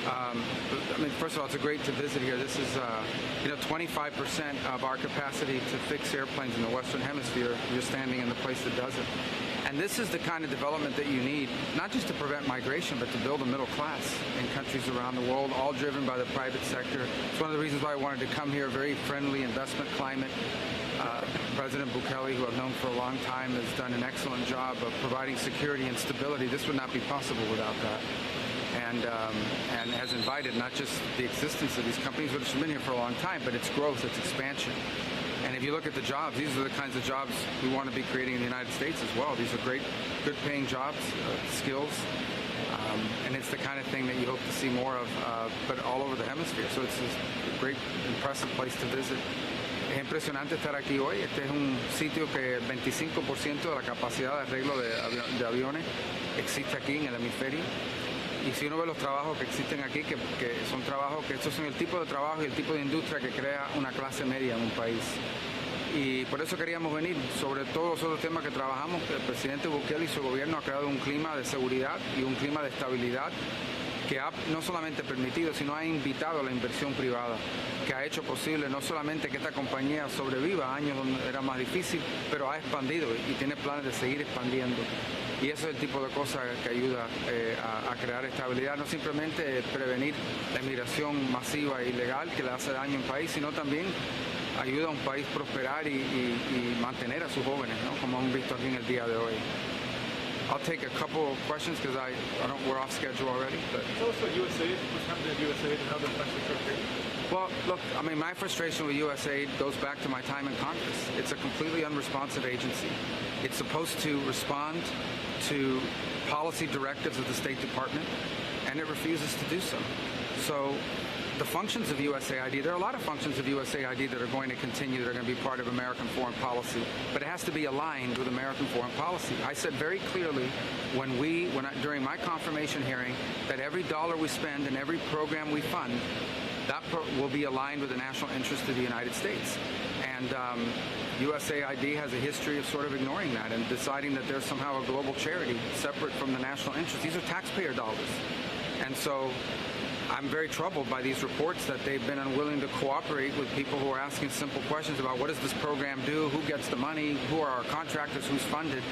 I mean, first of all, it's great to visit here. This is, 25% of our capacity to fix airplanes in the Western Hemisphere. You're standing in the place that does it. And this is the kind of development that you need, not just to prevent migration, but to build a middle class in countries around the world, all driven by the private sector. It's one of the reasons why I wanted to come here, a very friendly investment climate. President Bukele, who I've known for a long time, has done an excellent job of providing security and stability. This would not be possible without that. And has invited not just the existence of these companies, which have been here for a long time, but its growth, its expansion. And if you look at the jobs, these are the kinds of jobs we want to be creating in the United States as well. These are great, good-paying jobs, skills, and it's the kind of thing that you hope to see more of, but all over the hemisphere. So it's a great, impressive place to visit. Es impresionante estar aquí hoy. Este es un sitio que el 25% de la capacidad de arreglo de aviones existe aquí en el hemisferio. Y si uno ve los trabajos que existen aquí, que son trabajos, que estos son el tipo de trabajo y el tipo de industria que crea una clase media en un país. Y por eso queríamos venir. Sobre todos los otros temas que trabajamos, el presidente Bukele y su gobierno ha creado un clima de seguridad y un clima de estabilidad que ha no solamente permitido, sino ha invitado a la inversión privada, que ha hecho posible no solamente que esta compañía sobreviva años donde era más difícil, pero ha expandido y tiene planes de seguir expandiendo. Y eso es el tipo de cosas que ayuda a crear estabilidad, no simplemente prevenir la inmigración masiva e ilegal que le hace daño a un país, sino también ayuda a un país a prosperar y mantener a sus jóvenes, ¿no? Como hemos visto aquí en el día de hoy. I'll take a couple of questions because we're off schedule already. But. Tell us about USAID, what's happening at USAID and how the affects your career. Well, look, I mean, my frustration with USAID goes back to my time in Congress. It's a completely unresponsive agency. It's supposed to respond to policy directives of the State Department, and it refuses to do so. So the functions of USAID, there are a lot of functions of USAID that are going to continue, that are going to be part of American foreign policy, but it has to be aligned with American foreign policy. I said very clearly during my confirmation hearing that every dollar we spend and every program we fund, that will be aligned with the national interest of the United States. And USAID has a history of sort of ignoring that and deciding that there's somehow a global charity separate from the national interest. These are taxpayer dollars. And so I'm very troubled by these reports that they've been unwilling to cooperate with people who are asking simple questions about what does this program do, who gets the money, who are our contractors, who's funded.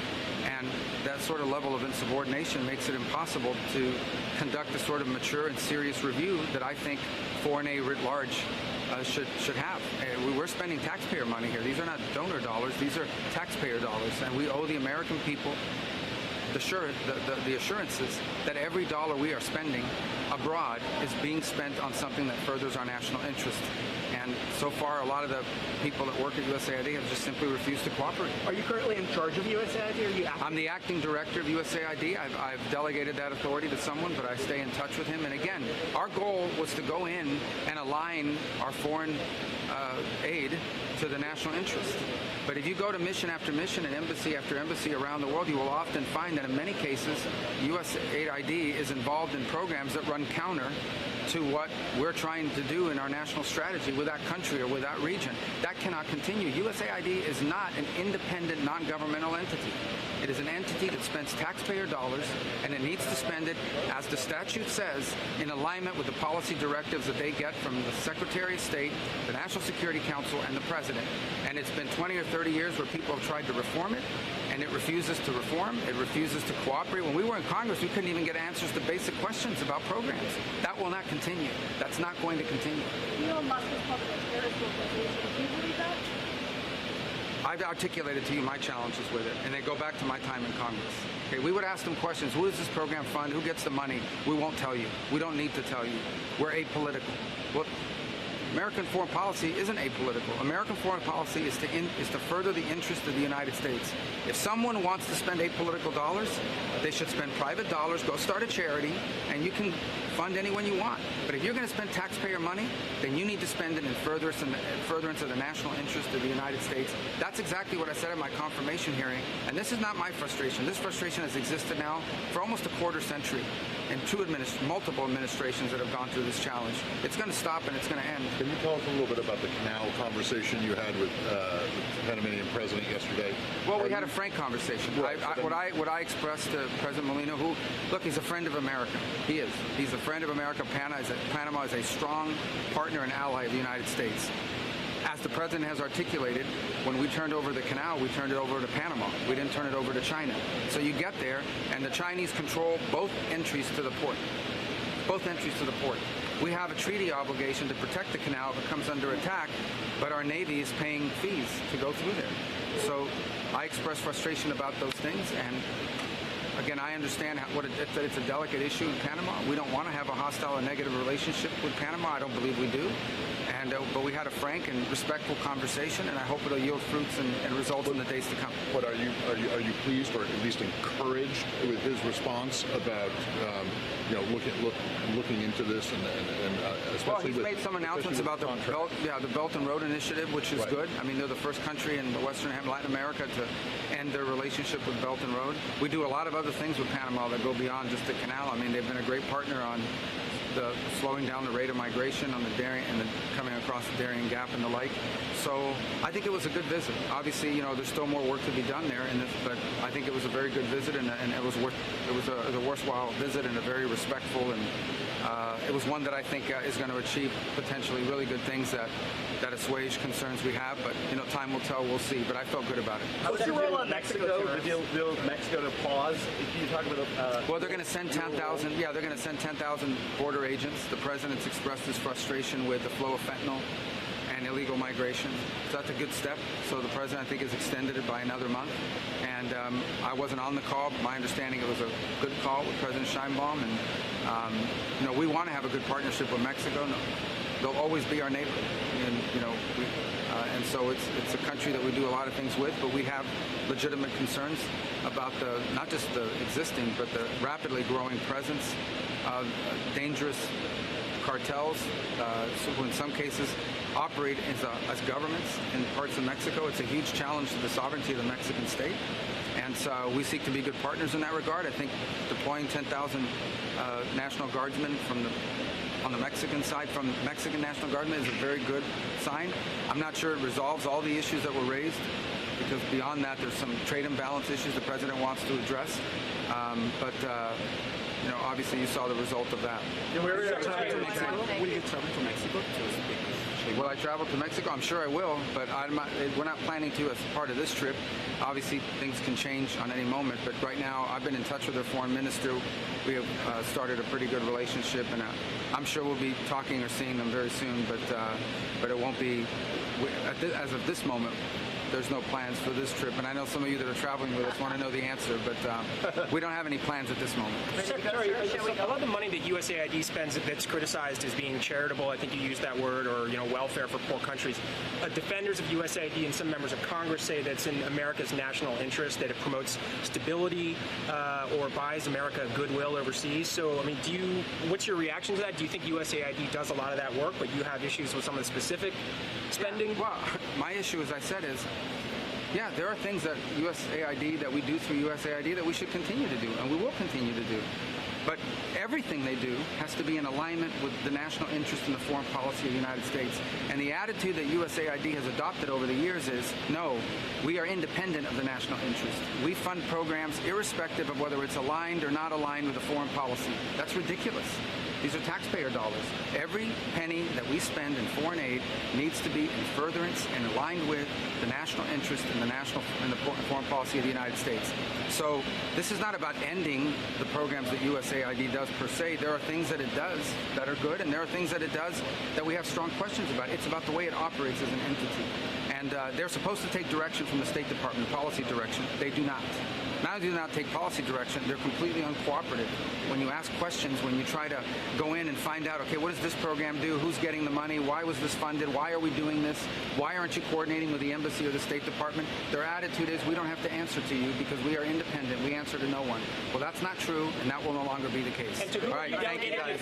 And that sort of level of insubordination makes it impossible to conduct the sort of mature and serious review that I think foreign aid writ large should have. We're spending taxpayer money here. These are not donor dollars. These are taxpayer dollars. And we owe the American people the assurances that every dollar we are spending abroad is being spent on something that furthers our national interest. And so far, a lot of the people that work at USAID have just simply refused to cooperate. Are you currently in charge of USAID, or are you acting? I'm the acting director of USAID. I've delegated that authority to someone, but I stay in touch with him. And again, our goal was to go in and align our foreign aid to the national interest. But if you go to mission after mission and embassy after embassy around the world, you will often find that in many cases, USAID is involved in programs that run counter to what we're trying to do in our national strategy with that country or with that region. That cannot continue. USAID is not an independent, non-governmental entity. It is an entity that spends taxpayer dollars, and it needs to spend it, as the statute says, in alignment with the policy directives that they get from the Secretary of State, the National Security Council, and the President. And it's been 20 or 30 years where people have tried to reform it, and it refuses to reform. It refuses to cooperate. When we were in Congress, we couldn't even get answers to basic questions about programs. That will not continue. That's not going to continue. Elon Musk is called a terrorist organization. Do you believe that? I've articulated to you my challenges with it, and they go back to my time in Congress. Okay, we would ask them questions. Who does this program fund? Who gets the money? We won't tell you. We don't need to tell you. We're apolitical. Well, American foreign policy isn't apolitical. American foreign policy is to further the interest of the United States. If someone wants to spend apolitical dollars, they should spend private dollars, go start a charity, and you can fund anyone you want. But if you're going to spend taxpayer money, then you need to spend it in furtherance of the national interest of the United States. That's exactly what I said at my confirmation hearing. And this is not my frustration. This frustration has existed now for almost a quarter century, and multiple administrations that have gone through this challenge. It's going to stop and it's going to end. Can you tell us a little bit about the canal conversation you had with the Panamanian president yesterday? Well, we had a frank conversation. Right, What I expressed to President Molino, who, look, he's a friend of America. He is. He's a friend of America. Panama is a strong partner and ally of the United States. As the president has articulated, when we turned over the canal, we turned it over to Panama. We didn't turn it over to China. So you get there, and the Chinese control both entries to the port. Both entries to the port. We have a treaty obligation to protect the canal if it comes under attack, but our Navy is paying fees to go through there. So I express frustration about those things, and again, I understand that it's a delicate issue in Panama. We don't want to have a hostile or negative relationship with Panama. I don't believe we do. But we had a frank and respectful conversation, and I hope it'll yield fruits and results in the days to come. But are you pleased, or at least encouraged, with his response about looking into this and especially? Well, he's made some announcements about the Belt and Road Initiative, which is good. I mean, they're the first country in the Western Latin America to end their relationship with Belt and Road. We do a lot of other things with Panama that go beyond just the canal. I mean, they've been a great partner on the slowing down the rate of migration on the Darien and coming across the Darien Gap and the like. So I think it was a good visit. Obviously, there's still more work to be done there, but I think it was a very good visit, and it was a worthwhile visit and a very respectful, and it was one that I think is going to achieve potentially really good things that assuage concerns we have. But time will tell. We'll see. But I felt good about it. What's your role on Mexico? The deal with Mexico to pause. Can you talk about? Well, they're going to send 10,000. Yeah, they're going to send 10,000 border agents. The president's expressed his frustration with the flow of fentanyl and illegal migration. So that's a good step. So the president, I think, has extended it by another month. And I wasn't on the call, but my understanding it was a good call with President Sheinbaum. And we want to have a good partnership with Mexico. They'll always be our neighbor, and so it's a country that we do a lot of things with, but we have legitimate concerns about not just the existing, but the rapidly growing presence of dangerous cartels, who in some cases operate as governments in parts of Mexico. It's a huge challenge to the sovereignty of the Mexican state. And so we seek to be good partners in that regard. I think deploying 10,000 National Guardsmen on the Mexican side from Mexican National Guardsmen is a very good sign. I'm not sure it resolves all the issues that were raised, because beyond that there's some trade imbalance issues the president wants to address. But obviously you saw the result of that. Will you travel to Mexico? Will I travel to Mexico? I'm sure I will, but we're not planning to as part of this trip. Obviously, things can change on any moment, but right now I've been in touch with their foreign minister. We have started a pretty good relationship, and I'm sure we'll be talking or seeing them very soon, but it won't be, as of this moment, there's no plans for this trip. And I know some of you that are traveling with us want to know the answer, but we don't have any plans at this moment. Secretary, a lot of the money that USAID spends that's criticized as being charitable, I think you used that word, or welfare for poor countries. Defenders of USAID and some members of Congress say that it's in America's national interest, that it promotes stability or buys America goodwill overseas. So, I mean, what's your reaction to that? Do you think USAID does a lot of that work, but you have issues with some of the specific spending? Yeah, well, my issue, as I said, is yeah, there are things that we do through USAID that we should continue to do, and we will continue to do. But everything they do has to be in alignment with the national interest in the foreign policy of the United States. And the attitude that USAID has adopted over the years is, no, we are independent of the national interest. We fund programs irrespective of whether it's aligned or not aligned with the foreign policy. That's ridiculous. These are taxpayer dollars. Every penny that we spend in foreign aid needs to be in furtherance and aligned with the national interest in the foreign policy of the United States. So this is not about ending the programs that USAID does per se. There are things that it does that are good, and there are things that it does that we have strong questions about. It's about the way it operates as an entity. And they're supposed to take direction from the State Department, policy direction. They do not. Not only do they not take policy direction, they're completely uncooperative. When you ask questions, when you try to go in and find out, okay, what does this program do? Who's getting the money? Why was this funded? Why are we doing this? Why aren't you coordinating with the embassy or the State Department? Their attitude is, we don't have to answer to you because we are independent. We answer to no one. Well, that's not true, and that will no longer be the case. All right, thank you, guys.